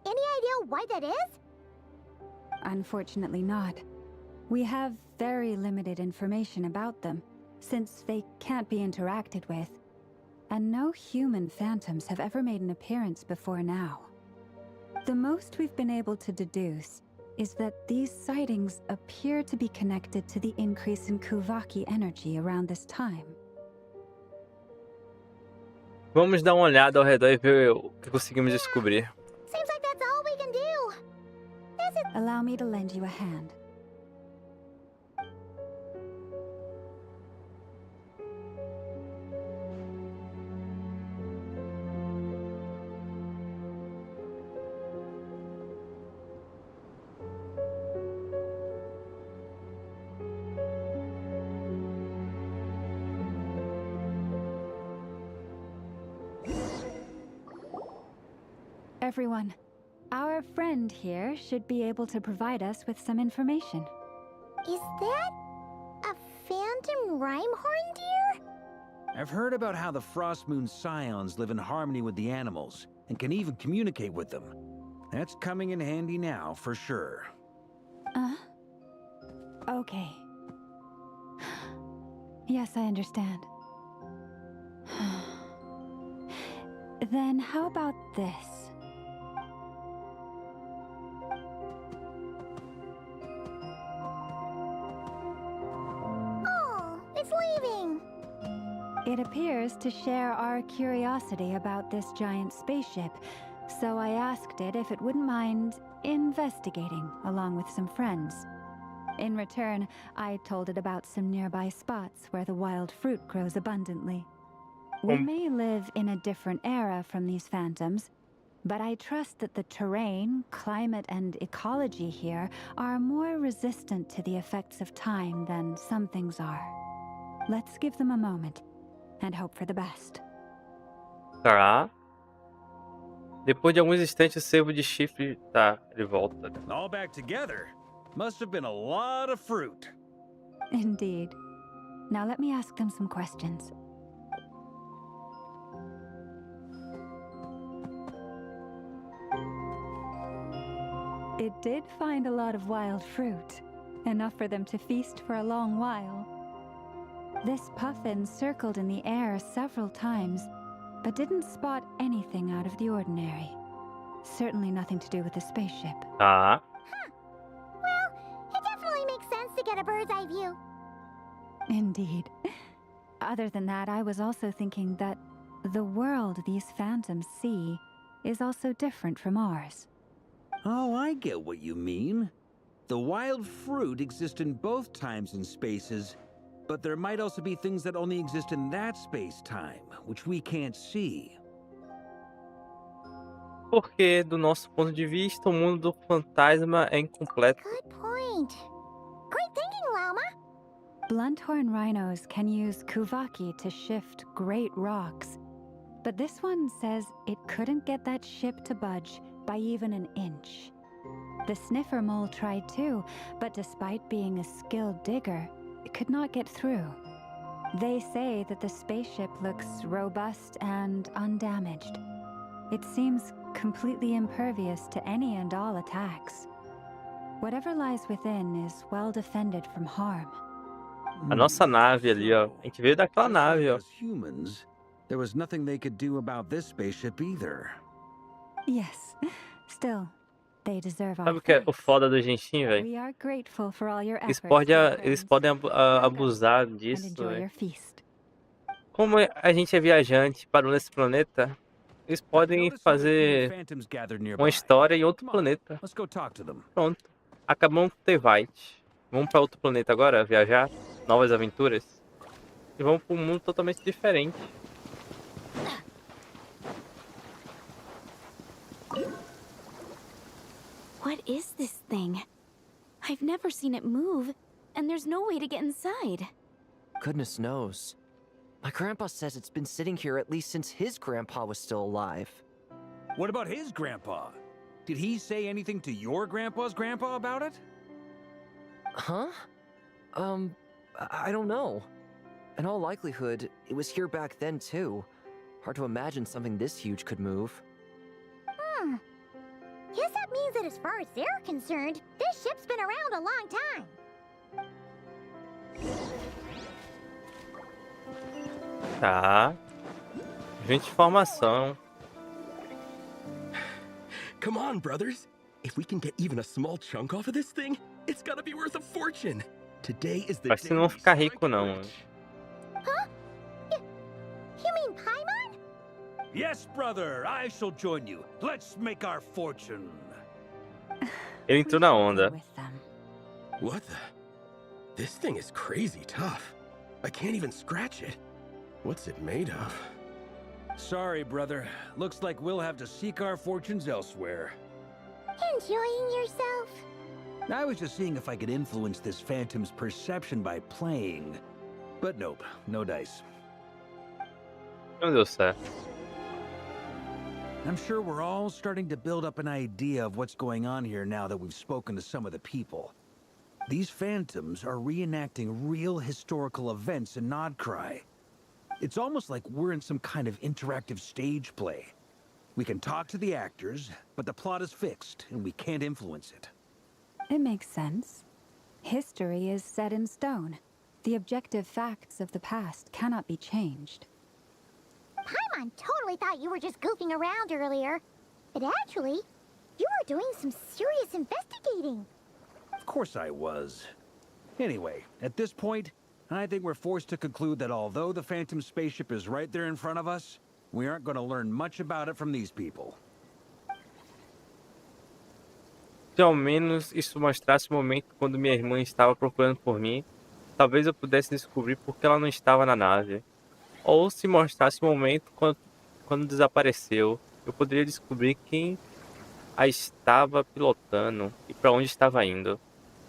Any idea why that is? Unfortunately not. We have very limited information about them, since they can't be interacted with. And no human phantoms have ever made an appearance before now. The most we've been able to deduce is that these sightings appear to be connected to the increase in Kuvaki energy around this time. Vamos dar uma olhada ao redor e ver o que conseguimos descobrir. Seems like that's all we can do. Is it? Allow me to lend you a hand. Everyone, our friend here should be able to provide us with some information. Is that a phantom rhyme-horn deer? I've heard about how the Frost Moon Scions live in harmony with the animals and can even communicate with them. That's coming in handy now, for sure. Okay. Yes, I understand. Then how about this? Oh, it's leaving. It appears to share our curiosity about this giant spaceship, so I asked it if it wouldn't mind investigating along with some friends. In return, I told it about some nearby spots where the wild fruit grows abundantly. We may live in a different era from these phantoms, but I trust that the terrain, climate, and ecology here are more resistant to the effects of time than some things are. Let's give them a moment and hope for the best. Tá. Depois de alguns instantes, o servo de chifre tá de volta. All back together. Must have been a lot of fruit. Indeed. Now let me ask them some questions. It did find a lot of wild fruit, enough for them to feast for a long while. This puffin circled in the air several times, but didn't spot anything out of the ordinary. Certainly nothing to do with the spaceship. Tá. Well, it definitely makes sense to get a bird's eye view. Indeed. Other than that, I was also thinking that the world these phantoms see is also different from ours. Oh, I get what you mean. The wild fruit exist in both times and spaces, but there might also be things that only exist in that space-time, which we can't see. Porque, do nosso ponto de vista, o mundo do fantasma é incompleto. Good point. Great thinking, Lauma. Blunthorn rhinos can use Kuvaki to shift great rocks, but this one says it couldn't get that ship to budge by even an inch. The sniffer mole tried too, but despite being a skilled digger, it could not get through. They say that the spaceship looks robust and undamaged. It seems completely impervious to any and all attacks. Whatever lies within is well defended from harm. A nossa nave ali, ó. A gente veio daquela nave, ó. As humans, there was nothing they could do about this spaceship either. Yes, still, they deserve our Sabe o que é o thanks. foda do Genshin, velho? We are grateful for all your Eles efforts, podem, dear eles friends. podem abusar And disso, enjoy velho. your feast. Como a gente é viajante, parou nesse planeta, eles podem fazer Phantoms gathered nearby. uma história em outro Come on, planeta. let's go talk to them. Pronto. Acabamos com Teyvat. Vamos pra outro planeta agora, viajar, novas aventuras. E vamos pra um mundo totalmente diferente. What is this thing? I've never seen it move, and there's no way to get inside. Goodness knows. My grandpa says it's been sitting here at least since his grandpa was still alive. What about his grandpa? Did he say anything to your grandpa's grandpa about it? Huh? I don't know. In all likelihood, it was here back then too. Hard to imagine something this huge could move. Guess that means that as far as they're concerned, this ship's been around a long time. Tá. Gente, informação. Come on, brothers. If we can get even a small chunk off of this thing, it's gotta be worth a fortune. Today is the Acho que day não vão we ficar strike rico, não. rich. Huh? You mean Paimon? Yes, brother, I shall join you. Let's make our fortune. Ele entrou na onda. What the? This thing is crazy tough. I can't even scratch it. What's it made of? Sorry, brother. Looks like we'll have to seek our fortunes elsewhere. Enjoying yourself? I was just seeing if I could influence this phantom's perception by playing. But nope, no dice. Não deu certo. I'm sure we're all starting to build up an idea of what's going on here now that we've spoken to some of the people. These phantoms are reenacting real historical events in Nod-Krai. It's almost like we're in some kind of interactive stage play. We can talk to the actors, but the plot is fixed, and we can't influence it. It makes sense. History is set in stone. The objective facts of the past cannot be changed. Paimon totally thought you were just goofing around earlier. But actually, you were doing some serious investigating. Of course I was. Anyway, at this point, I think we're forced to conclude that although the Phantom spaceship is right there in front of us, we aren't going to learn much about it from these people. Se ao menos isso mostrasse o momento quando minha irmã estava procurando por mim, talvez eu pudesse descobrir por que ela não estava na nave. Ou se mostrasse o momento quando desapareceu, eu poderia descobrir quem a estava pilotando e para onde estava indo.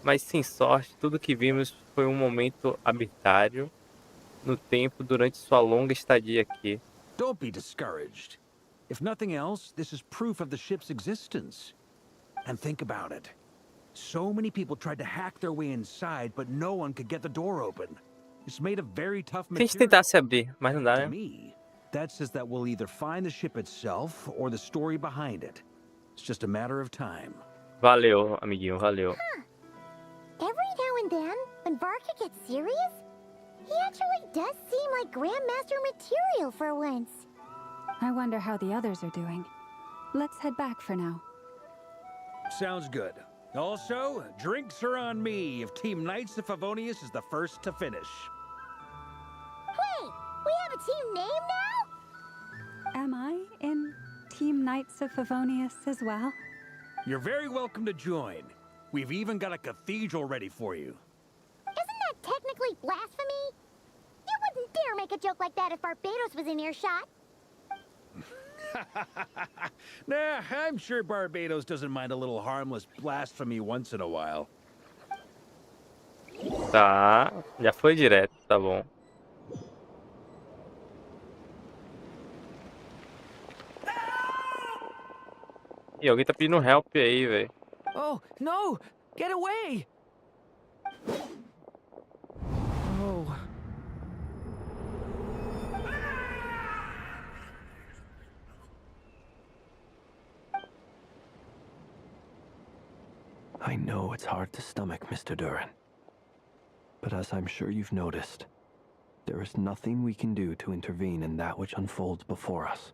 Mas sem sorte, tudo que vimos foi um momento arbitrário no tempo durante sua longa estadia aqui. Don't be discouraged. If nothing else, this is proof of the ship's existence. And think about it. So many people tried to hack their way inside, but no one could get the door open. It's made of very tough Se a gente material. tentasse abrir, mas não dá, To né? me, that says that we'll either find the ship itself or the story behind it. It's just a matter of time. Valeu, amiguinho, valeu. Every now and then, when Varka gets serious, he actually does seem like Grandmaster material for once. I wonder how the others are doing. Let's head back for now. Sounds good. Also, drinks are on me if Team Knights of Favonius is the first to finish. Wait, we have a team name now? Am I in Team Knights of Favonius as well? You're very welcome to join. We've even got a cathedral ready for you. Isn't that technically blasphemy? You wouldn't dare make a joke like that if Barbados was in earshot. Nah, I'm sure Barbados doesn't mind a little harmless blasphemy once in a while. Tá, já foi direto, tá bom. Ih, alguém tá pedindo help aí, velho. Oh, no! Get away! Oh. I know it's hard to stomach, Mr. Duran. But as I'm sure you've noticed, there is nothing we can do to intervene in that which unfolds before us.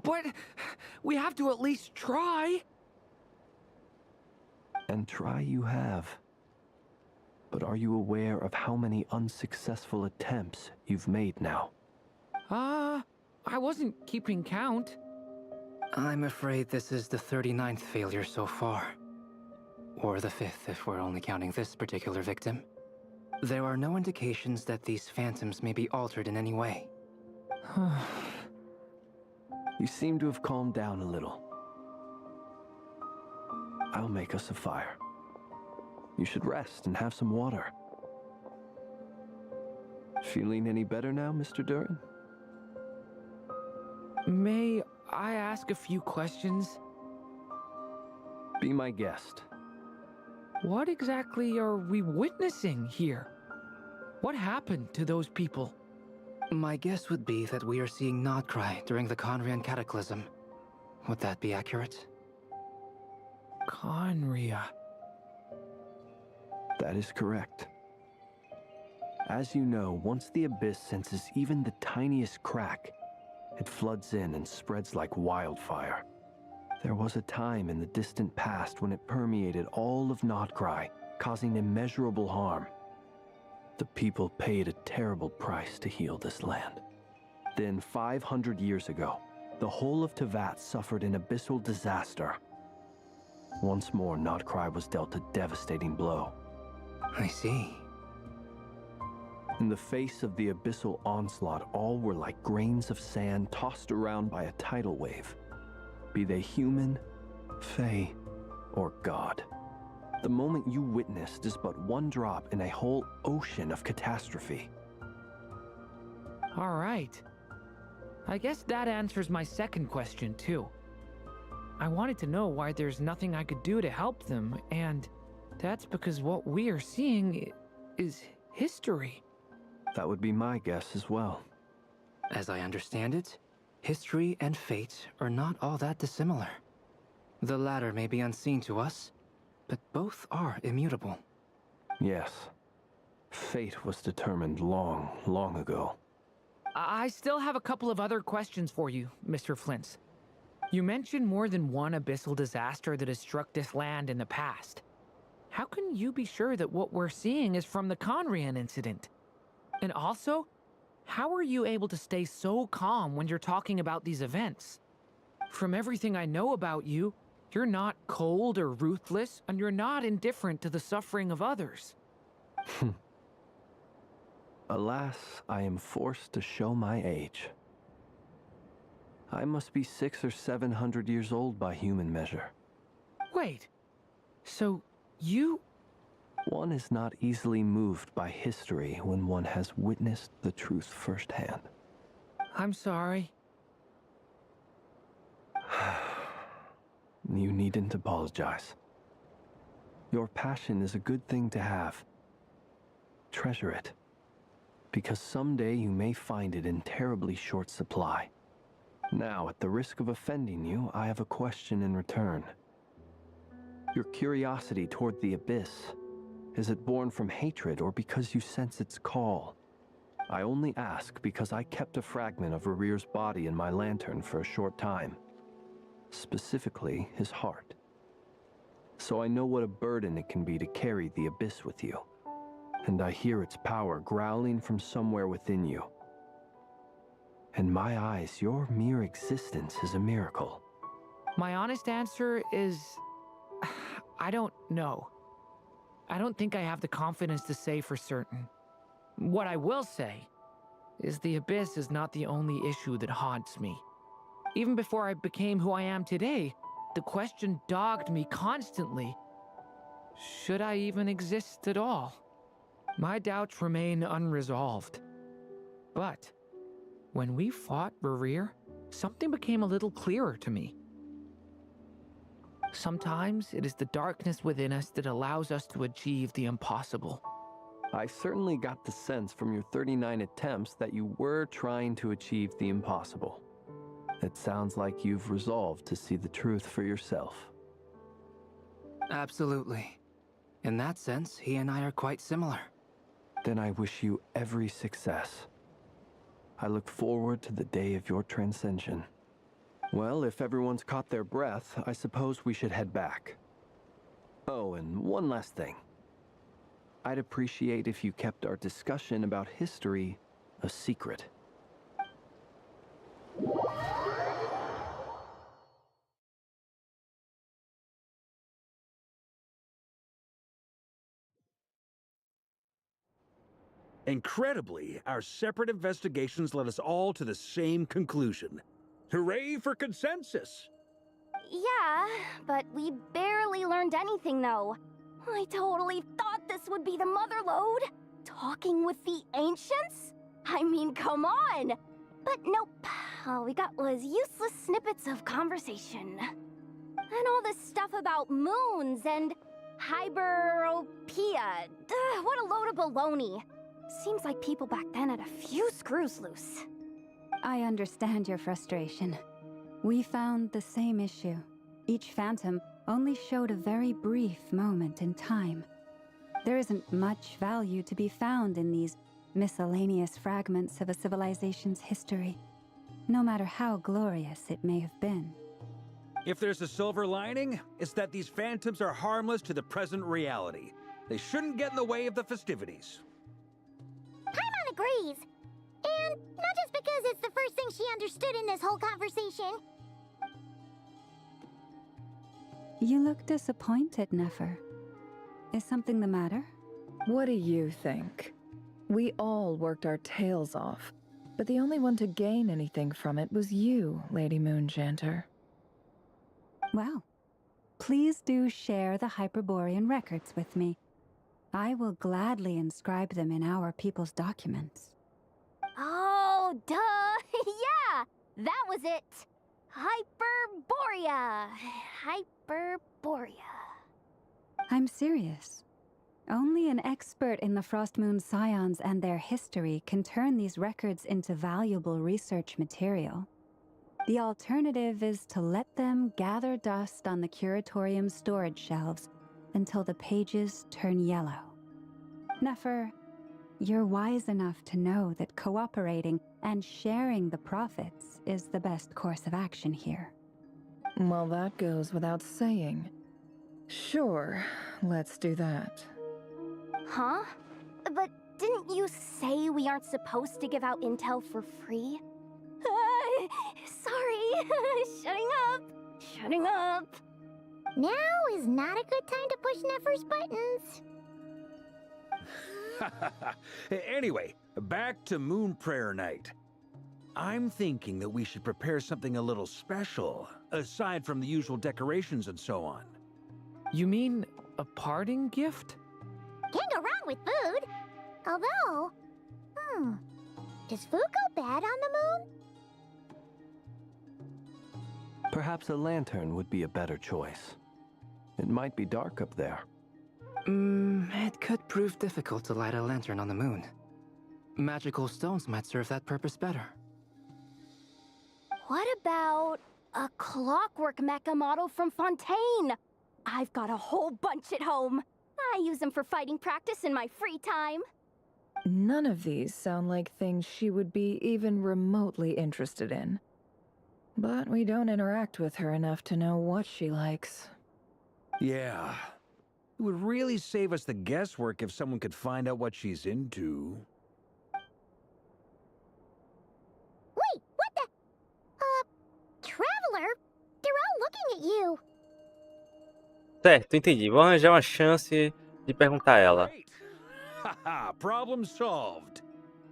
But we have to at least try. And try you have. But are you aware of how many unsuccessful attempts you've made now? I wasn't keeping count. I'm afraid this is the 39th failure so far. Or the 5th if we're only counting this particular victim. There are no indications that these phantoms may be altered in any way. You seem to have calmed down a little. I'll make us a fire. You should rest and have some water. Feeling any better now, Mr. Durin? May I ask a few questions? Be my guest. What exactly are we witnessing here? What happened to those people? My guess would be that we are seeing Nod-Krai during the Conrian Cataclysm. Would that be accurate? Conria. That is correct. As you know, once the Abyss senses even the tiniest crack, it floods in and spreads like wildfire. There was a time in the distant past when it permeated all of Nod-Krai, causing immeasurable harm. The people paid a terrible price to heal this land. Then, 500 years ago, the whole of Teyvat suffered an abyssal disaster. Once more, Nod-Krai was dealt a devastating blow. I see. In the face of the abyssal onslaught, all were like grains of sand tossed around by a tidal wave. Be they human, fae, or god. The moment you witnessed is but one drop in a whole ocean of catastrophe. All right. I guess that answers my second question, too. I wanted to know why there's nothing I could do to help them, and that's because what we are seeing is history. That would be my guess as well. As I understand it, history and fate are not all that dissimilar. The latter may be unseen to us, but both are immutable. Yes. Fate was determined long, long ago. I still have a couple of other questions for you, Mr. Flint. You mentioned more than one abyssal disaster that has struck this land in the past. How can you be sure that what we're seeing is from the Conrian incident? And also, how are you able to stay so calm when you're talking about these events? From everything I know about you, you're not cold or ruthless, and you're not indifferent to the suffering of others. Alas, I am forced to show my age. I must be 600 or 700 years old by human measure. Wait, so you... One is not easily moved by history when one has witnessed the truth firsthand. I'm sorry. You needn't apologize. Your passion is a good thing to have. Treasure it, because someday you may find it in terribly short supply. Now, at the risk of offending you, I have a question in return. Your curiosity toward the Abyss, is it born from hatred or because you sense its call? I only ask because I kept a fragment of Rerir's body in my lantern for a short time. Specifically, his heart. So I know what a burden it can be to carry the Abyss with you. And I hear its power growling from somewhere within you. In my eyes, your mere existence is a miracle. My honest answer is... I don't know. I don't think I have the confidence to say for certain. What I will say is the Abyss is not the only issue that haunts me. Even before I became who I am today, the question dogged me constantly. Should I even exist at all? My doubts remain unresolved. But when we fought Rerir, something became a little clearer to me. Sometimes it is the darkness within us that allows us to achieve the impossible. I certainly got the sense from your 39 attempts that you were trying to achieve the impossible. It sounds like you've resolved to see the truth for yourself. Absolutely. In that sense, he and I are quite similar. Then I wish you every success. I look forward to the day of your transcension. Well, if everyone's caught their breath, I suppose we should head back. Oh, and one last thing. I'd appreciate if you kept our discussion about history a secret. Incredibly, our separate investigations led us all to the same conclusion. Hooray for consensus! Yeah, but we barely learned anything, though. I totally thought this would be the mother lode. Talking with the ancients? I mean, come on! But nope. All we got was useless snippets of conversation. And all this stuff about moons and hyperopia. What a load of baloney. Seems like people back then had a few screws loose. I understand your frustration. We found the same issue. Each phantom only showed a very brief moment in time. There isn't much value to be found in these miscellaneous fragments of a civilization's history, no matter how glorious it may have been. If there's a silver lining, it's that these phantoms are harmless to the present reality. They shouldn't get in the way of the festivities. Paimon agrees. And not just because it's the first thing she understood in this whole conversation. You look disappointed, Nefer. Is something the matter? What do you think? We all worked our tails off, but the only one to gain anything from it was you, Lady Moonjanter. Well, please do share the Hyperborean records with me. I will gladly inscribe them in our people's documents. Oh, duh! Yeah! That was it! Hyperborea! Hyperborea. I'm serious. Only an expert in the Frost Moon Scions and their history can turn these records into valuable research material. The alternative is to let them gather dust on the Curatorium's storage shelves until the pages turn yellow. Nefer, you're wise enough to know that cooperating and sharing the profits is the best course of action here. Well, that goes without saying. Sure, let's do that. Huh? But didn't you say we aren't supposed to give out intel for free? Sorry. Shutting up. Now is not a good time to push Nefer's buttons. Anyway, back to Moon Prayer Night. I'm thinking that we should prepare something a little special, aside from the usual decorations and so on. You mean a parting gift? Can't go wrong with food. Although, does food go bad on the moon? Perhaps a lantern would be a better choice. It might be dark up there. It could prove difficult to light a lantern on the moon. Magical stones might serve that purpose better. What about a clockwork mecha model from Fontaine? I've got a whole bunch at home. I use them for fighting practice in my free time. None of these sound like things she would be even remotely interested in. But we don't interact with her enough to know what she likes. Yeah. It would really save us the guesswork if someone could find out what she's into. Wait, what the? Traveler? They're all looking at you. Certo, entendi. Vou arranjar uma chance de perguntar a ela. Haha, problem solved.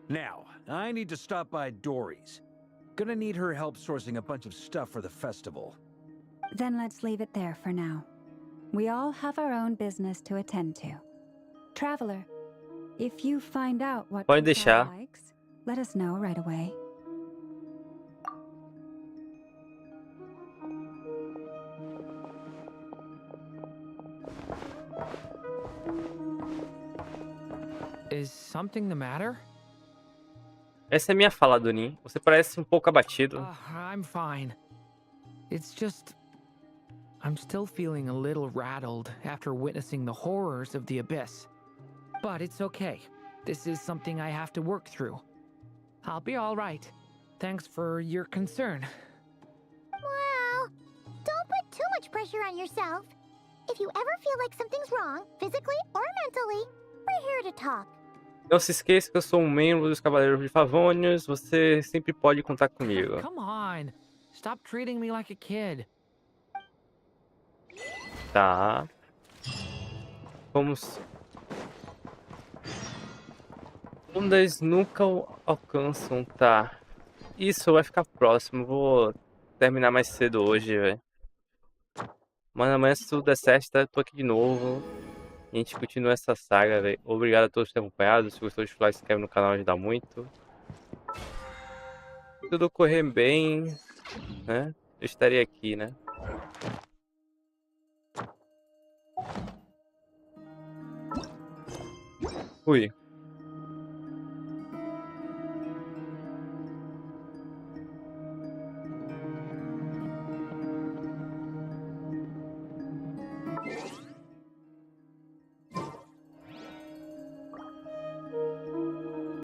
Now, I need to stop by Dory's. Gonna need her help sourcing a bunch of stuff for the festival. Then let's leave it there for now. We all have our own business to attend to. Traveler, if you find out what Pode Coalla deixar. likes, let us know right away. Is something the matter? Essa é minha fala, Donin. Você parece um pouco abatido. I'm fine. It's just... I'm still feeling a little rattled after witnessing the horrors of the Abyss. But it's okay. This is something I have to work through. I'll be all right. Thanks for your concern. Well, don't put too much pressure on yourself. If you ever feel like something's wrong, physically or mentally, we're here to talk. Não se esqueça que eu sou um membro dos Cavaleiros de Favônios. Você sempre pode contar comigo. Come on. Stop treating me like a kid. Tá. Vamos. Ondas nunca alcançam, tá. Isso vai ficar próximo. Vou terminar mais cedo hoje, velho. Mas amanhã, se tudo der certo, tô aqui de novo. E a gente continua essa saga, velho. Obrigado a todos por terem acompanhado. Se gostou, deixa o like, se inscreve no canal, ajuda muito. Se tudo correr bem, né? Eu estaria aqui, né? Fui.